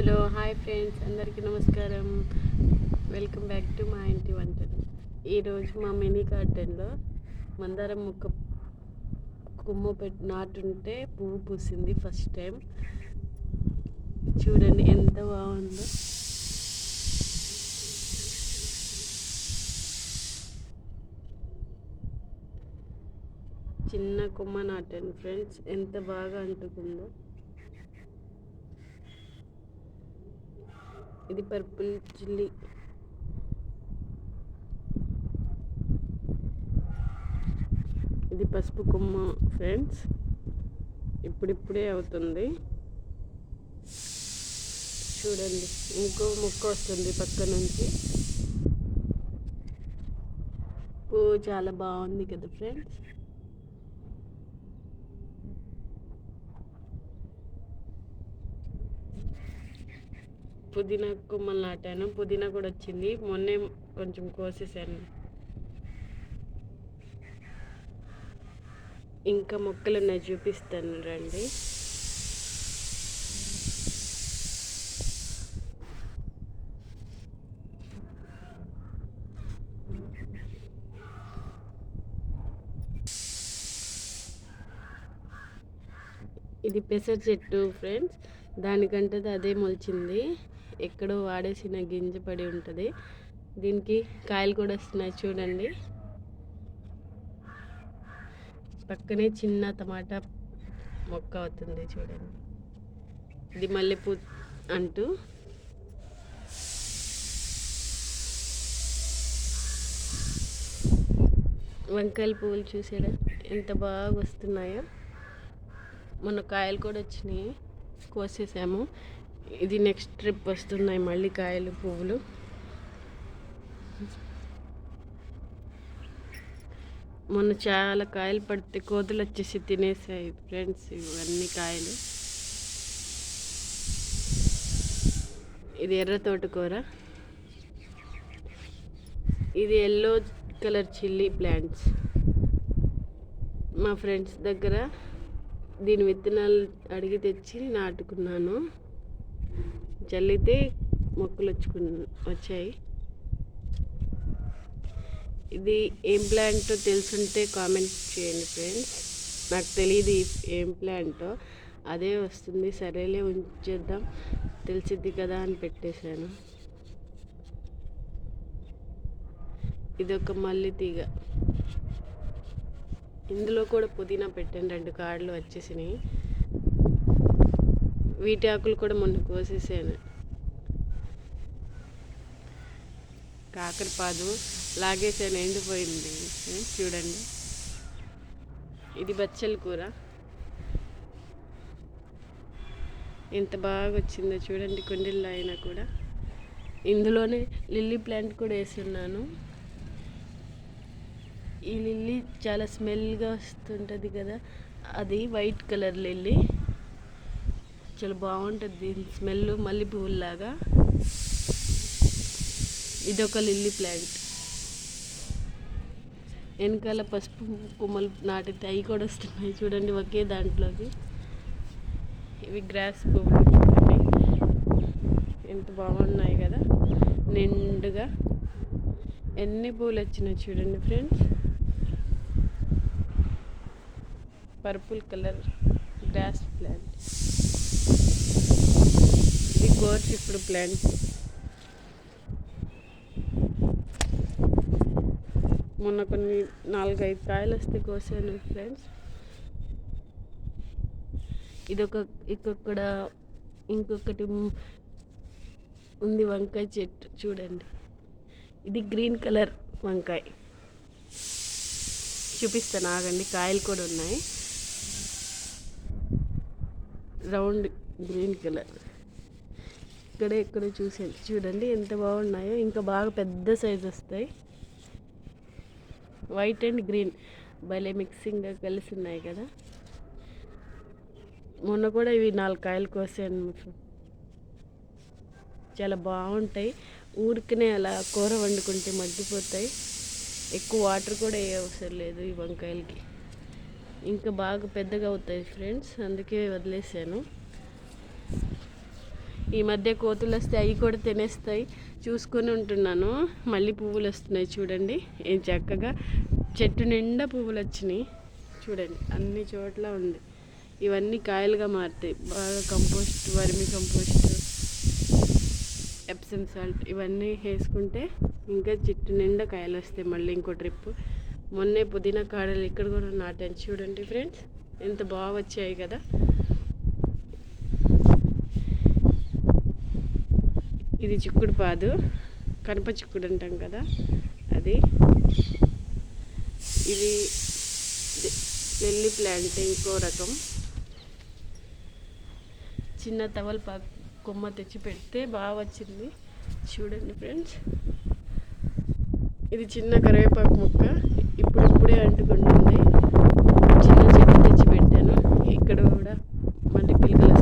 Hello hi friends, అందరికీ నమస్కారం. Welcome back to మా ఇంటి వంటలు. ఈరోజు మా మినీ గార్డెన్లో మందారం మొక్క కొమ్మ నాటుంటే పువ్వు పూసింది ఫస్ట్ టైం. చూడండి ఎంత బాగుందో. చిన్న కొమ్మ నాటాను ఫ్రెండ్స్, ఎంత బాగా అంటుకుందో. ఇది పర్పుల్ చిల్లీ. ఇది పసుపు కొమ్మ ఫ్రెండ్స్, ఇప్పుడిప్పుడే అవుతుంది. చూడండి ఇంకో మొక్క వస్తుంది పక్క నుంచి. పువ్వు చాలా బాగుంది కదా ఫ్రెండ్స్. పుదీనా కొమ్మలు నాటాను, పుదీనా కూడా వచ్చింది. మొన్నే కొంచెం కోసేసాను. ఇంకా మొక్కలు ఉన్నాయి, చూపిస్తాను రండి. ఇది పెసర చెట్టు ఫ్రెండ్స్, దానికంటే అదే మొలిచింది. ఎక్కడో వాడేసిన గింజ పడి ఉంటుంది. దీనికి కాయలు కూడా వస్తున్నాయి చూడండి. పక్కనే చిన్న టమాటా మొక్క అవుతుంది చూడండి. ఇది మల్లెపూ అంటూ. వంకాయల పువ్వులు చూసారా ఎంత బాగా వస్తున్నాయో. మొన్న కాయలు కూడా వచ్చినాయి, కోసేసాము. ఇది నెక్స్ట్ ట్రిప్ వస్తున్నాయి మళ్ళీ కాయలు పువ్వులు. మొన్న చాలా కాయలు పడితే కోతులు వచ్చేసి తినేసాయి ఫ్రెండ్స్ ఇవన్నీ కాయలు. ఇది ఎర్ర తోటకూర. ఇది ఎల్లో కలర్ చిల్లీ ప్లాంట్స్. మా ఫ్రెండ్స్ దగ్గర దీని విత్తనాలు అడిగి తెచ్చి నాటుకున్నాను. చల్లితే మొక్కలు వచ్చాయి. ఇది ఏం ప్లాంటో తెలుసుంటే కామెంట్ చేయండి ఫ్రెండ్స్. నాకు తెలియదు ఏం ప్లాంటో. అదే వస్తుంది, సరేలే ఉంచేద్దాం తెలిసిద్ది కదా అని పెట్టేశాను. ఇది ఒక మల్లె తీగ. ఇందులో కూడా పుదీనా పెట్టాను, 2 కాడలు వచ్చేసినాయి. వీటి ఆకులు కూడా మొన్న కోసేసాను. కాకరపాదు లాగేసాను, ఎండిపోయింది చూడండి. ఇది బచ్చల కూర, ఎంత బాగా వచ్చిందో చూడండి కుండీల్లో అయినా కూడా. ఇందులోనే లిల్లీ ప్లాంట్ కూడా వేస్తున్నాను. ఈ లిల్లీ చాలా స్మెల్గా వస్తుంటుంది కదా, అది వైట్ కలర్ లిల్లీ. చాలా బాగుంటుంది దీని స్మెల్, మల్లె పువ్వులాగా. ఇదొక లిల్లీ ప్లాంట్. వెనకాల పసుపు కొమ్మలు నాటితే అవి కూడా వస్తున్నాయి చూడండి ఒకే దాంట్లోకి. ఇవి గ్రాస్ పువ్వులు చూడండి ఎంత బాగున్నాయి కదా, నిండుగా ఎన్ని పువ్వులు వచ్చినాయి చూడండి friends. Purple colour grass plant. ఇది గోర్చిక్కుడు ప్లాంట్. మొన్న కొన్ని 4-5 కాయలు వస్తే కోసాను ఫ్రెండ్స్. ఇంకొకటి ఉంది వంకాయ చెట్టు చూడండి. ఇది గ్రీన్ కలర్ వంకాయ, చూపిస్తాను ఆగండి. కాయలు కూడా ఉన్నాయి, రౌండ్ గ్రీన్ కలర్. ఎక్కడ చూసాను చూడండి ఎంత బాగున్నాయో. ఇంకా బాగా పెద్ద సైజు వస్తాయి. వైట్ అండ్ గ్రీన్ భలే మిక్సింగ్గా కలిసి ఉన్నాయి కదా. మొన్న కూడా ఇవి 4 కాయలు కోసాను. చాలా బాగుంటాయి. ఊరికనే అలా కూర వండుకుంటే మగ్గిపోతాయి. ఎక్కువ వాటర్ కూడా ఏ అవసరం లేదు ఈ వంకాయలకి. ఇంకా బాగా పెద్దగా అవుతాయి ఫ్రెండ్స్, అందుకే వదిలేసాను. ఈ మధ్య కోతులు వస్తే అవి కూడా తినేస్తాయి. చూసుకొని ఉంటున్నాను. మళ్ళీ పువ్వులు వస్తున్నాయి చూడండి. ఏం చక్కగా చెట్టు నిండా పువ్వులు వచ్చినాయి చూడండి. అన్ని చోట్ల ఉంది. ఇవన్నీ కాయలుగా మారుతాయి. బాగా కంపోస్ట్, వర్మి కంపోస్ట్, ఎప్సమ్ సాల్ట్ ఇవన్నీ వేసుకుంటే ఇంకా చెట్టు నిండా కాయలు వస్తాయి. మళ్ళీ ఇంకో ట్రిప్. మొన్నే పుదీనా కాడలు ఇక్కడ కూడా నాటాను చూడండి ఫ్రెండ్స్. ఎంత బాగా వచ్చాయి కదా. ఇది చిక్కుడు పాదు, కనప చిక్కుడు అంటాం కదా అది. ఇది లిల్లీ ప్లాంట్ ఇంకో రకం. చిన్న తవలపాకు కొమ్మ తెచ్చి పెడితే బాగా వచ్చింది చూడండి ఫ్రెండ్స్. ఇది చిన్న కరివేపాకు మొక్క ఇప్పుడే అంటుకుంటుంది. చిన్న చెట్టు తెచ్చి పెట్టాను. ఇక్కడ కూడా మళ్ళీ పిల్లకలు